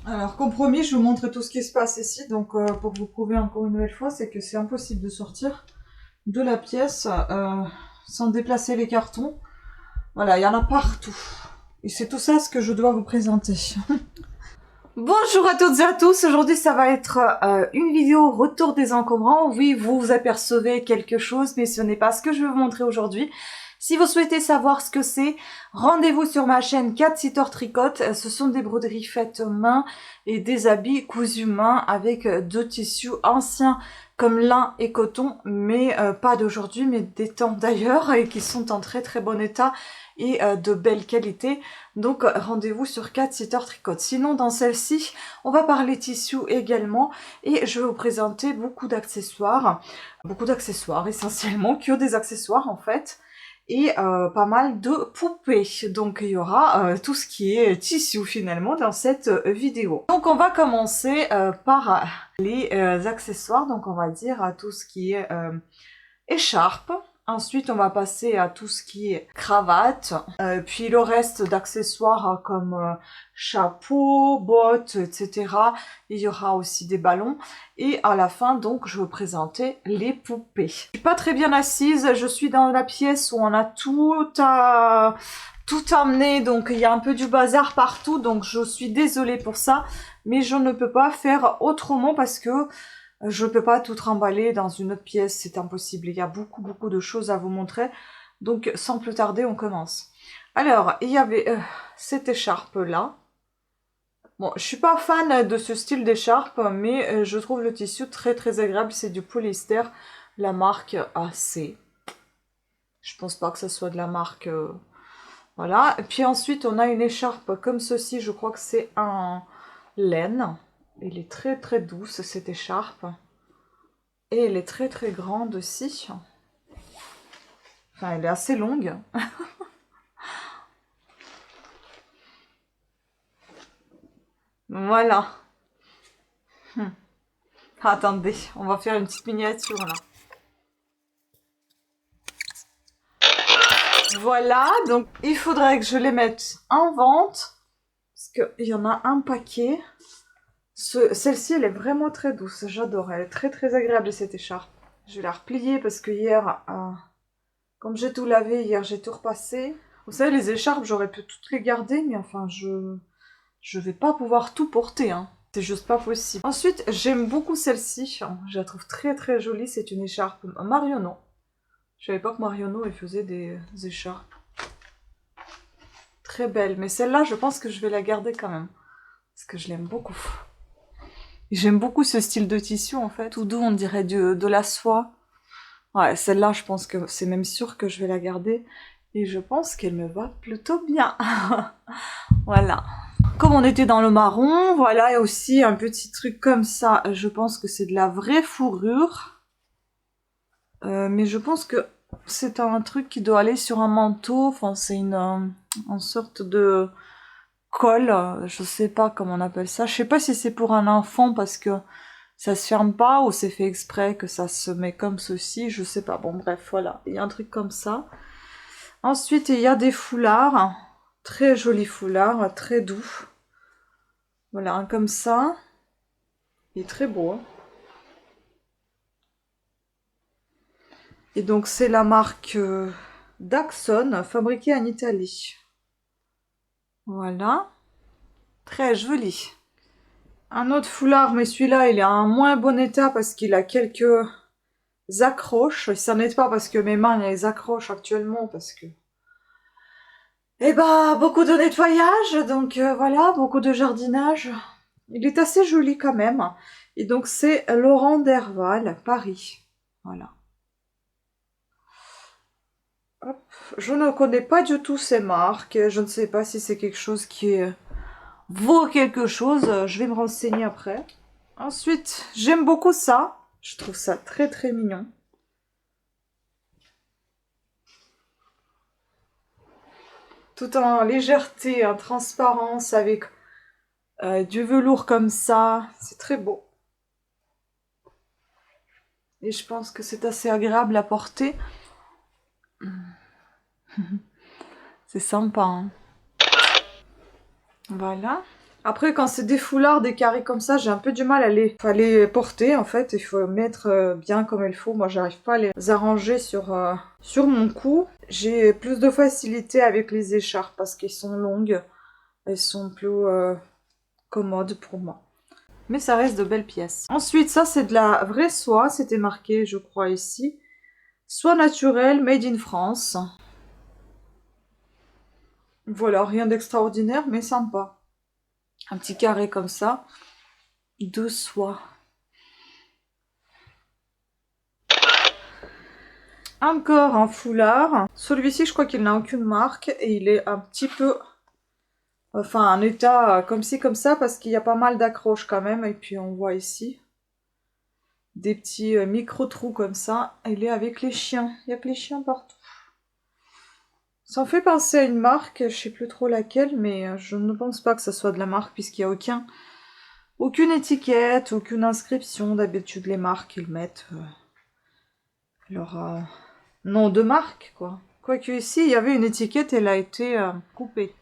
Alors, comme promis, je vous montre tout ce qui se passe ici. Donc, pour vous prouver encore une nouvelle fois, c'est que c'est impossible de sortir de la pièce sans déplacer les cartons. Voilà, il y en a partout. Et c'est tout ça ce que je dois vous présenter. Bonjour à toutes et à tous, aujourd'hui ça va être une vidéo retour des encombrants. Oui, vous apercevez quelque chose, mais ce n'est pas ce que je vais vous montrer aujourd'hui. Si vous souhaitez savoir ce que c'est, rendez-vous sur ma chaîne Cat Sitter Tricote. Ce sont des broderies faites main et des habits cousus main avec deux tissus anciens comme lin et coton, mais pas d'aujourd'hui, mais des temps d'ailleurs, et qui sont en très très bon état et de belle qualité. Donc rendez-vous sur Cat Sitter Tricote. Sinon dans celle-ci, on va parler tissu également et je vais vous présenter beaucoup d'accessoires essentiellement, que des accessoires en fait. Et pas mal de poupées. Donc il y aura tout ce qui est tissu finalement dans cette vidéo. Donc on va commencer par les accessoires. Donc on va dire tout ce qui est écharpe. Ensuite, on va passer à tout ce qui est cravate, puis le reste d'accessoires comme chapeau, bottes, etc. Il y aura aussi des ballons. Et à la fin, donc, je vais vous présenter les poupées. Je suis pas très bien assise, je suis dans la pièce où on a tout amené, donc il y a un peu du bazar partout, donc je suis désolée pour ça, mais je ne peux pas faire autrement parce que je ne peux pas tout remballer dans une autre pièce, c'est impossible. Il y a beaucoup de choses à vous montrer. Donc, sans plus tarder, on commence. Alors, il y avait cette écharpe-là. Bon, je suis pas fan de ce style d'écharpe, mais je trouve le tissu très agréable. C'est du polyester, la marque AC. Je pense pas que ce soit de la marque... voilà. Et puis ensuite, on a une écharpe comme ceci. Je crois que c'est un laine. Elle est très douce, cette écharpe. Et elle est très grande aussi. Enfin, elle est assez longue. Voilà. Attendez, on va faire une petite miniature là. Voilà, donc il faudrait que je les mette en vente. Parce qu'il y en a un paquet. Celle-ci, elle est vraiment très douce. J'adore. Elle est très agréable cette écharpe. Je vais la replier parce que hier, comme j'ai tout lavé, hier j'ai tout repassé. Vous savez, les écharpes, j'aurais pu toutes les garder, mais enfin, je vais pas pouvoir tout porter, hein. C'est juste pas possible. Ensuite, j'aime beaucoup celle-ci. Je la trouve très jolie. C'est une écharpe Marionneau. Je savais pas que Marionneau, il faisait des écharpes. Très belle. Mais celle-là, je pense que je vais la garder quand même. Parce que je l'aime beaucoup. J'aime beaucoup ce style de tissu, en fait. Tout doux, on dirait de la soie. Ouais, celle-là, je pense que c'est même sûr que je vais la garder. Et je pense qu'elle me va plutôt bien. Voilà. Comme on était dans le marron, voilà, et aussi un petit truc comme ça. Je pense que c'est de la vraie fourrure. Mais je pense que c'est un truc qui doit aller sur un manteau. Enfin, c'est une sorte de colle. Je sais pas comment on appelle ça. Je sais pas si c'est pour un enfant parce que ça se ferme pas ou c'est fait exprès que ça se met comme ceci. Je sais pas. Bon, bref, voilà. Il y a un truc comme ça. Ensuite, il y a des foulards. Très jolis foulards, très doux. Voilà, un comme ça. Il est très beau. Hein. Et donc, c'est la marque Daxon, fabriquée en Italie. Voilà. Très joli. Un autre foulard, mais celui-là, il est en moins bon état parce qu'il a quelques accroches. Ça n'aide pas parce que mes mains les accrochent actuellement parce que... Eh ben, beaucoup de nettoyage, donc voilà, beaucoup de jardinage. Il est assez joli quand même. Et donc, c'est Laurent Derval, Paris. Voilà. Hop. Je ne connais pas du tout ces marques. Je ne sais pas si c'est quelque chose qui vaut quelque chose. Je vais me renseigner après. Ensuite, j'aime beaucoup ça. Je trouve ça très mignon. Tout en légèreté, en transparence, avec du velours comme ça. C'est très beau. Et je pense que c'est assez agréable à porter. C'est sympa. Hein. Voilà. Après, quand c'est des foulards, des carrés comme ça, j'ai un peu du mal à les porter, en fait. Il faut mettre bien comme il faut. Moi, j'arrive pas à les arranger sur mon cou. J'ai plus de facilité avec les écharpes parce qu'elles sont longues. Elles sont plus commodes pour moi. Mais ça reste de belles pièces. Ensuite, ça, c'est de la vraie soie. C'était marqué, je crois, ici. Soie naturelle, made in France. Voilà, rien d'extraordinaire, mais sympa. Un petit carré comme ça, de soie. Encore un foulard. Celui-ci, je crois qu'il n'a aucune marque et il est un petit peu... Enfin, un état comme ci, comme ça, parce qu'il y a pas mal d'accroches quand même. Et puis, on voit ici des petits micro-trous comme ça. Il est avec les chiens. Il y a que les chiens partout. Ça en fait penser à une marque, je sais plus trop laquelle, mais je ne pense pas que ça soit de la marque, puisqu'il n'y a aucune étiquette, aucune inscription. D'habitude, les marques, ils mettent leur nom de marque, quoi. Quoique ici, il y avait une étiquette, elle a été coupée.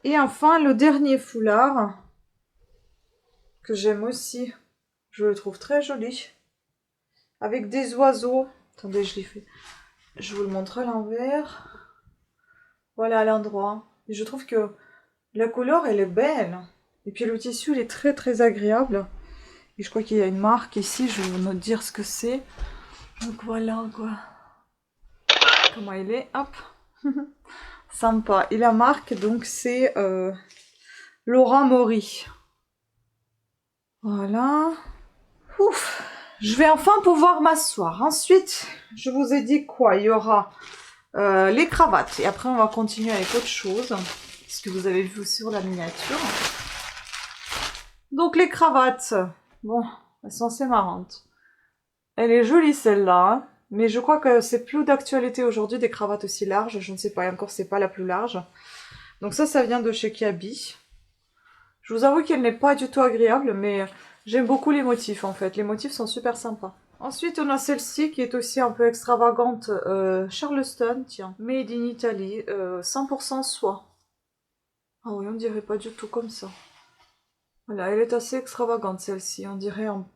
Et enfin, le dernier foulard, que j'aime aussi. Je le trouve très joli. Avec des oiseaux. Attendez, je l'ai fait. Je vous le montre à l'envers. Voilà, à l'endroit. Et je trouve que la couleur, elle est belle. Et puis le tissu, il est très très agréable. Et je crois qu'il y a une marque ici, je vais vous dire ce que c'est. Donc voilà, quoi. Comment il est, hop. Sympa. Et la marque, donc, c'est Laura Mori. Voilà. Ouf. Je vais enfin pouvoir m'asseoir. Ensuite, je vous ai dit quoi? Il y aura les cravates. Et après, on va continuer avec autre chose. Ce que vous avez vu sur la miniature. Donc, les cravates. Bon, elles sont assez marrantes. Elle est jolie, celle-là. Hein, mais je crois que c'est plus d'actualité aujourd'hui, des cravates aussi larges. Je ne sais pas, et encore, c'est pas la plus large. Donc ça vient de chez Kiabi. Je vous avoue qu'elle n'est pas du tout agréable, mais j'aime beaucoup les motifs, en fait. Les motifs sont super sympas. Ensuite, on a celle-ci qui est aussi un peu extravagante. Charleston, tiens. Made in Italy. 100% soie. Ah oui, on dirait pas du tout comme ça. Voilà, elle est assez extravagante, celle-ci. On dirait en...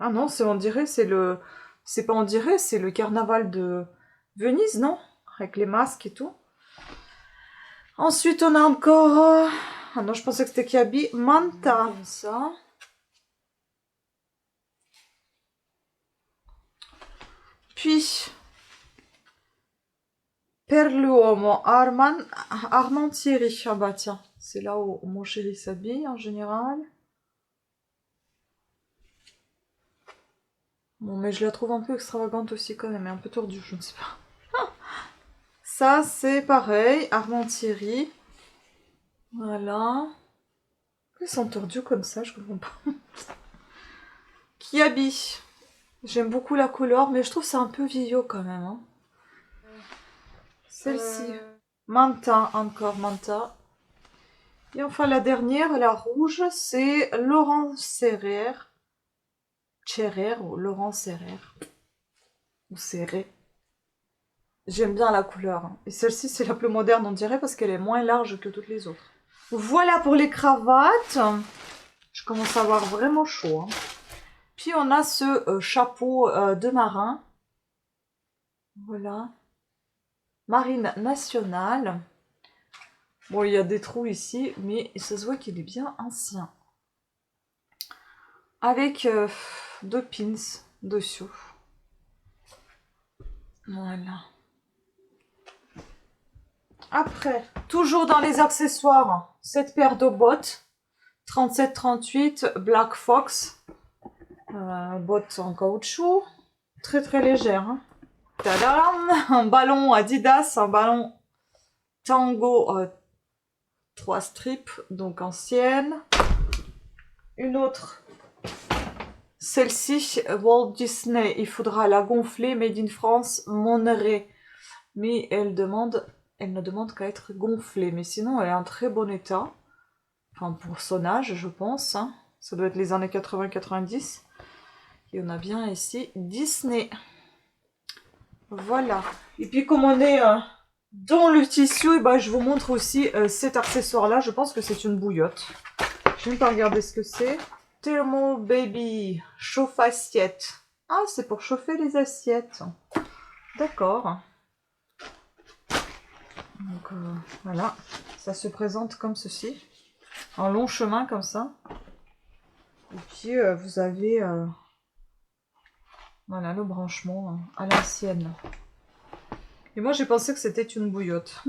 Ah non, on dirait, c'est le... C'est pas on dirait, c'est le carnaval de Venise, non? Avec les masques et tout. Ensuite, on a encore... Ah non, je pensais que c'était Kiabi. Manta. Comme ça. Puis, per l'uomo, Armentieri. Ah bah tiens, c'est là où mon chéri s'habille en général. Bon, mais je la trouve un peu extravagante aussi quand même, et un peu tordue, je ne sais pas. Ça, c'est pareil, Armentieri. Voilà. Ils sont tordus comme ça, je comprends pas. Kiabi. J'aime beaucoup la couleur, mais je trouve c'est un peu vieillot quand même. Hein. Celle-ci. Manta, encore Manta. Et enfin la dernière, la rouge, c'est Laurent Serrer. Ferrer ou Laurent Serrer. Ou Serré. J'aime bien la couleur. Hein. Et celle-ci, c'est la plus moderne, on dirait, parce qu'elle est moins large que toutes les autres. Voilà pour les cravates. Je commence à avoir vraiment chaud. Hein. Puis on a ce chapeau de marin. Voilà. Marine nationale. Bon, il y a des trous ici, mais ça se voit qu'il est bien ancien. Avec 2 pins dessous. Voilà. Après, toujours dans les accessoires, cette paire de bottes. 37-38, Black Fox. Bottes en caoutchouc. Très très légère. Hein. Tadam! Un ballon Adidas, un ballon Tango 3 strips, donc ancienne. Une autre, celle-ci, Walt Disney, il faudra la gonfler, Made in France, Monneray. Mais elle ne demande qu'à être gonflée, mais sinon elle est en très bon état. Enfin, pour son âge, je pense. Hein. Ça doit être les années 80-90. Et on a bien ici Disney. Voilà. Et puis comme on est Dans le tissu, et ben, je vous montre aussi cet accessoire-là. Je pense que c'est une bouillotte. Je vais pas regarder ce que c'est. Thermo Baby, chauffe-assiette. Ah, c'est pour chauffer les assiettes. D'accord. Donc voilà, ça se présente comme ceci. Un long chemin comme ça. Et puis vous avez voilà, le branchement à l'ancienne. Et moi j'ai pensé que c'était une bouillotte.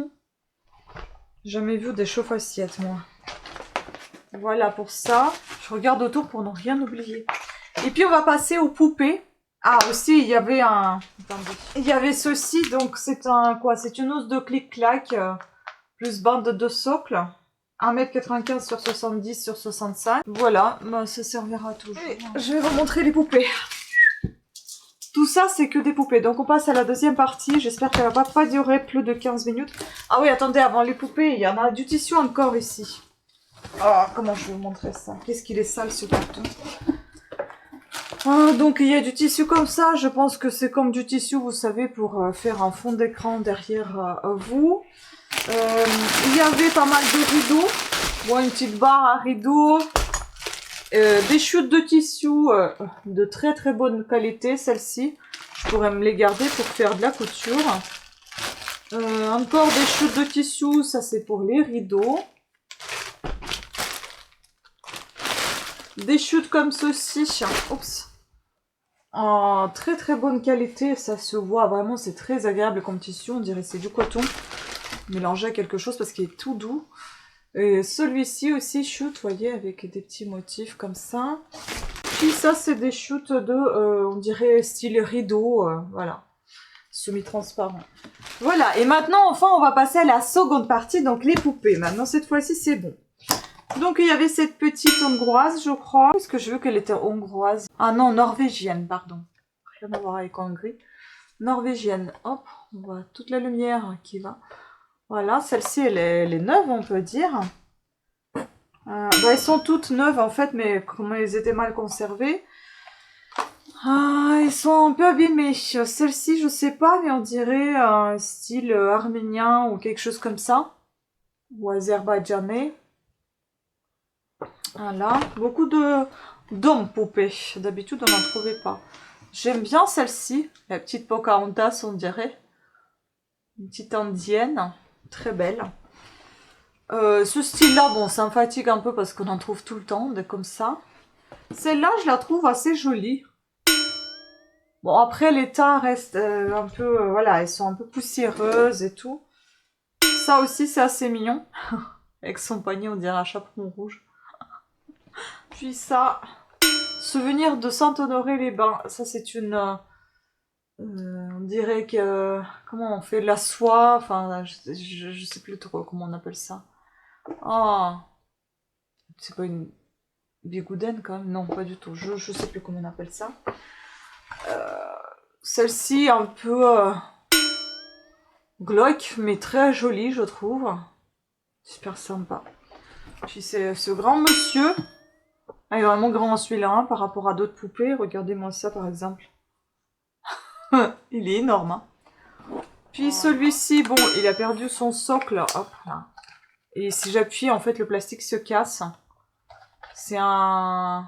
Jamais vu des chauffe-assiettes moi. Voilà pour ça. Je regarde autour pour ne rien oublier. Et puis on va passer aux poupées. Ah aussi il y avait un... Attendez. Il y avait ceci, donc c'est un quoi? C'est une housse de clic-clac plus bande de socle. 1,95 m sur 70 sur 65. Voilà, bah, ça servira toujours. Allez, je vais vous montrer les poupées. Tout ça, c'est que des poupées. Donc, on passe à la deuxième partie. J'espère qu'elle va pas durer plus de 15 minutes. Ah oui, attendez, avant les poupées, il y en a du tissu encore ici. Ah, comment je vais vous montrer ça? Qu'est-ce qu'il est sale, ce carton. Ah, donc, il y a du tissu comme ça. Je pense que c'est comme du tissu, vous savez, pour faire un fond d'écran derrière vous. Il y avait pas mal de rideaux. Bon, une petite barre à rideaux. Des chutes de tissu de très très bonne qualité, celles-ci. Je pourrais me les garder pour faire de la couture. Encore des chutes de tissu, ça c'est pour les rideaux. Des chutes comme ceci, oups, en très très bonne qualité, ça se voit vraiment, c'est très agréable comme tissu, on dirait c'est du coton mélangé à quelque chose parce qu'il est tout doux. Et celui-ci aussi shoot, vous voyez, avec des petits motifs comme ça. Puis ça, c'est des shoots de, on dirait, style rideau, voilà, semi-transparent. Voilà, et maintenant, enfin, on va passer à la seconde partie, donc les poupées. Maintenant, cette fois-ci, c'est bon. Donc, il y avait cette petite hongroise, je crois. Est-ce que je veux qu'elle était hongroise? Ah non, norvégienne, pardon. Rien à voir avec Hongrie. Norvégienne, hop, on voit toute la lumière qui va. Voilà, celle-ci, elle est neuve, on peut dire. Bah, elles sont toutes neuves, en fait, mais comme elles étaient mal conservées. Ah, elles sont un peu abîmées. Celle-ci, je sais pas, mais on dirait un style arménien ou quelque chose comme ça. Ou azerbaïdjanais. Voilà, beaucoup d'hommes poupées. D'habitude, on n'en trouvait pas. J'aime bien celle-ci, la petite Pocahontas, on dirait. Une petite indienne, très belle. Ce style-là, bon, ça me fatigue un peu parce qu'on en trouve tout le temps, des comme ça. Celle-là, je la trouve assez jolie. Bon, après, l'état reste un peu... voilà, elles sont un peu poussiéreuses et tout. Ça aussi, c'est assez mignon. Avec son poignet, on dirait un chaperon rouge. Puis ça, souvenir de Saint-Honoré-les-Bains. Ça, c'est une... on dirait que... comment on fait? De la soie. Enfin, je sais plus trop comment on appelle ça. Oh, c'est pas une bigoudaine quand même? Non, pas du tout. Je sais plus comment on appelle ça. Celle-ci, un peu glauque, mais très jolie, je trouve. Super sympa. Puis c'est ce grand monsieur. Ah, il est vraiment grand celui-là hein, par rapport à d'autres poupées. Regardez-moi ça par exemple. Il est énorme. Hein. Puis celui-ci, bon, il a perdu son socle. Hop là. Et si j'appuie, en fait, le plastique se casse. C'est un...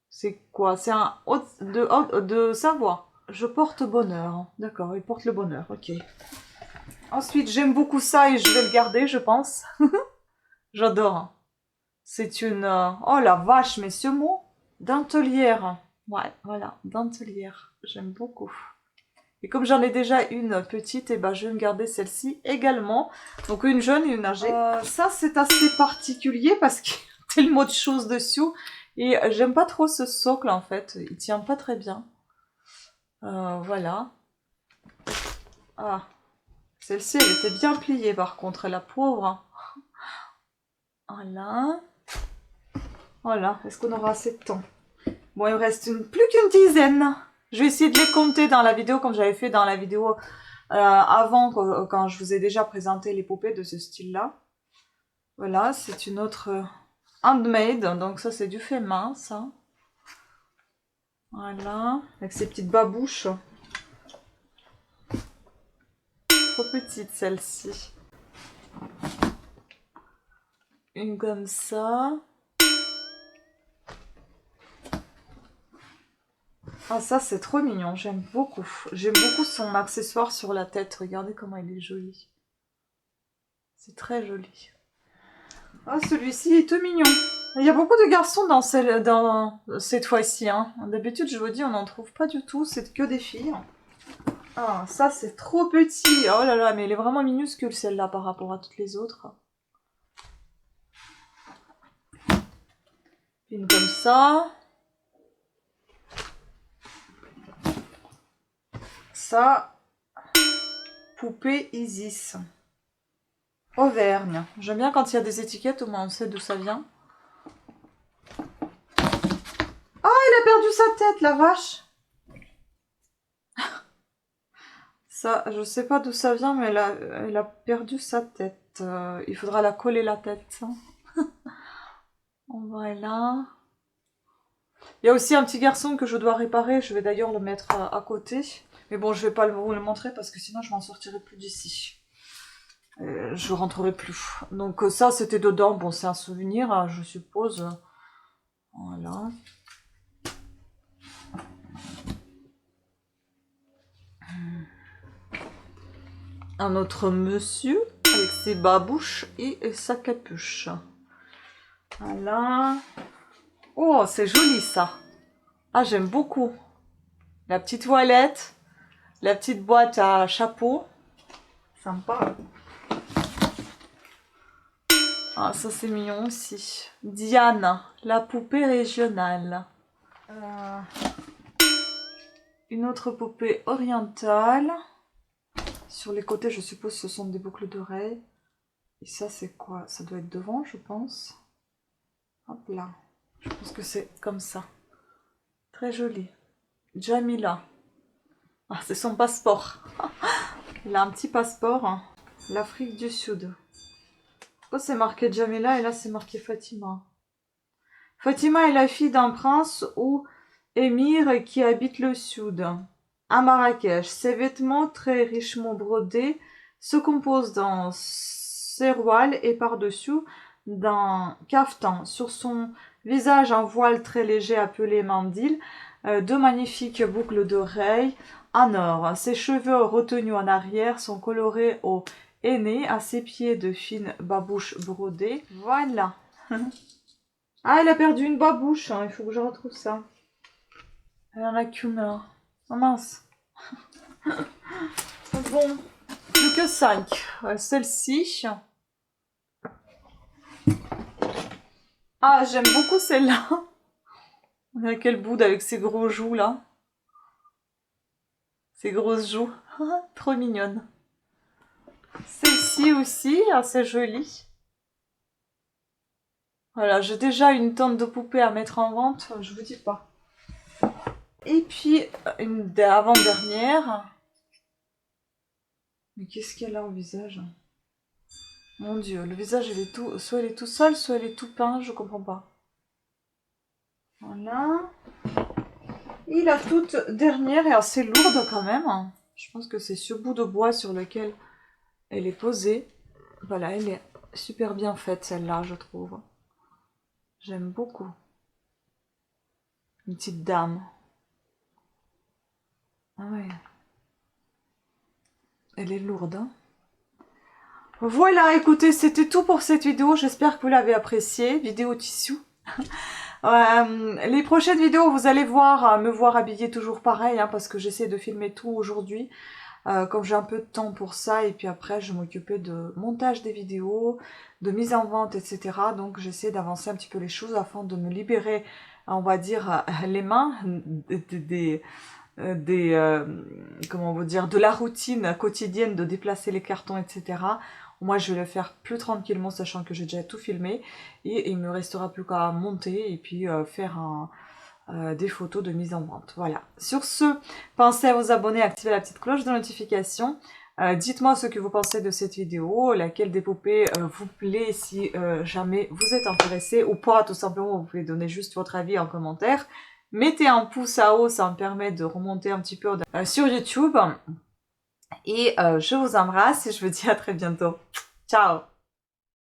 C'est quoi? C'est un hôte de Savoie. Je porte bonheur. D'accord, il porte le bonheur, ok. Ensuite, j'aime beaucoup ça et je vais le garder, je pense. J'adore. C'est une... oh la vache, mais ce mot dentelière. Ouais, voilà, dentelière. J'aime beaucoup. Et comme j'en ai déjà une petite, et ben je vais me garder celle-ci également. Donc une jeune et une âgée. Ça, c'est assez particulier parce qu'il y a tellement de choses dessus. Et j'aime pas trop ce socle en fait. Il tient pas très bien. Voilà. Ah. Celle-ci, elle était bien pliée par contre, la pauvre. Voilà. Voilà. Est-ce qu'on aura assez de temps? Bon, il me reste plus qu'une dizaine. Je vais essayer de les compter dans la vidéo comme j'avais fait dans la vidéo avant quand je vous ai déjà présenté les poupées de ce style-là. Voilà, c'est une autre handmade. Donc ça, c'est du fait main, ça. Voilà. Avec ces petites babouches. trop petite celle-ci. Une comme ça. Ah ça c'est trop mignon, j'aime beaucoup. J'aime beaucoup son accessoire sur la tête, regardez comment il est joli. C'est très joli. Ah celui-ci est tout mignon. Il y a beaucoup de garçons dans cette fois-ci. Hein. D'habitude je vous dis on n'en trouve pas du tout, c'est que des filles. Ah ça c'est trop petit. Oh là là mais elle est vraiment minuscule celle-là par rapport à toutes les autres. Une comme ça. Ça, poupée Isis. Auvergne. J'aime bien quand il y a des étiquettes, au moins on sait d'où ça vient. Ah, il a perdu sa tête, la vache. Ça, je sais pas d'où ça vient, mais elle a perdu sa tête. Il faudra la coller la tête. Voilà. Il y a aussi un petit garçon que je dois réparer. Je vais d'ailleurs le mettre à côté. Mais bon, je vais pas vous le montrer parce que sinon je m'en sortirai plus d'ici. Je rentrerai plus. Donc ça, c'était dedans. Bon, c'est un souvenir, je suppose. Voilà. Un autre monsieur avec ses babouches et sa capuche. Voilà. Oh, c'est joli ça. Ah, j'aime beaucoup. La petite voilette, la petite boîte à chapeau. Sympa. Ah, ça c'est mignon aussi. Diane, la poupée régionale. Une autre poupée orientale. Sur les côtés, je suppose, ce sont des boucles d'oreilles. Et ça, c'est quoi? Ça doit être devant, je pense. Hop là. Je pense que c'est comme ça. Très joli. Jamila. Ah, c'est son passeport. Il a un petit passeport. Hein. L'Afrique du Sud. Pourquoi c'est marqué Jamila et là c'est marqué Fatima? Fatima est la fille d'un prince ou émir qui habite le sud, à Marrakech. Ses vêtements très richement brodés se composent d'un serwal et par-dessus d'un caftan. Sur son visage, un voile très léger appelé mandil, deux magnifiques boucles d'oreilles en or. Ses cheveux retenus en arrière sont colorés au henné, à ses pieds de fines babouches brodées. Voilà. Ah, il a perdu une babouche, hein. Il faut que je retrouve ça. Elle en a qu'une là. Oh mince. Bon, plus que 5. Celle-ci. Ah, j'aime beaucoup celle-là. On a quelle boude avec ses gros joues là. Ses grosses joues. Trop mignonne. Celle-ci aussi, assez jolie. Voilà, j'ai déjà une tonne de poupées à mettre en vente, je vous dis pas. Et puis, une avant-dernière. Mais qu'est-ce qu'elle a au visage? Mon Dieu, le visage, il est tout... soit elle est tout seule, soit elle est tout peint, je comprends pas. Voilà. Et la toute dernière est assez lourde quand même. Je pense que c'est ce bout de bois sur lequel elle est posée. Voilà, elle est super bien faite celle-là, je trouve. J'aime beaucoup. Une petite dame. Ah ouais. Elle est lourde, hein. Voilà, écoutez, c'était tout pour cette vidéo. J'espère que vous l'avez appréciée. Vidéo tissu. Les prochaines vidéos, vous allez voir, me voir habillée toujours pareil, hein, parce que j'essaie de filmer tout aujourd'hui. Comme j'ai un peu de temps pour ça, et puis après je m'occupais de montage des vidéos, de mise en vente, etc. Donc j'essaie d'avancer un petit peu les choses afin de me libérer, on va dire, les mains comment vous dire, de la routine quotidienne de déplacer les cartons, etc. Moi je vais le faire plus tranquillement, sachant que j'ai déjà tout filmé, et il me restera plus qu'à monter et puis faire des photos de mise en vente. Voilà. Sur ce, pensez à vous abonner, à activer la petite cloche de notification. Dites-moi ce que vous pensez de cette vidéo, laquelle des poupées vous plaît, si jamais vous êtes intéressé ou pas, tout simplement, vous pouvez donner juste votre avis en commentaire. Mettez un pouce à haut, ça me permet de remonter un petit peu sur YouTube. Et je vous embrasse et je vous dis à très bientôt. Ciao!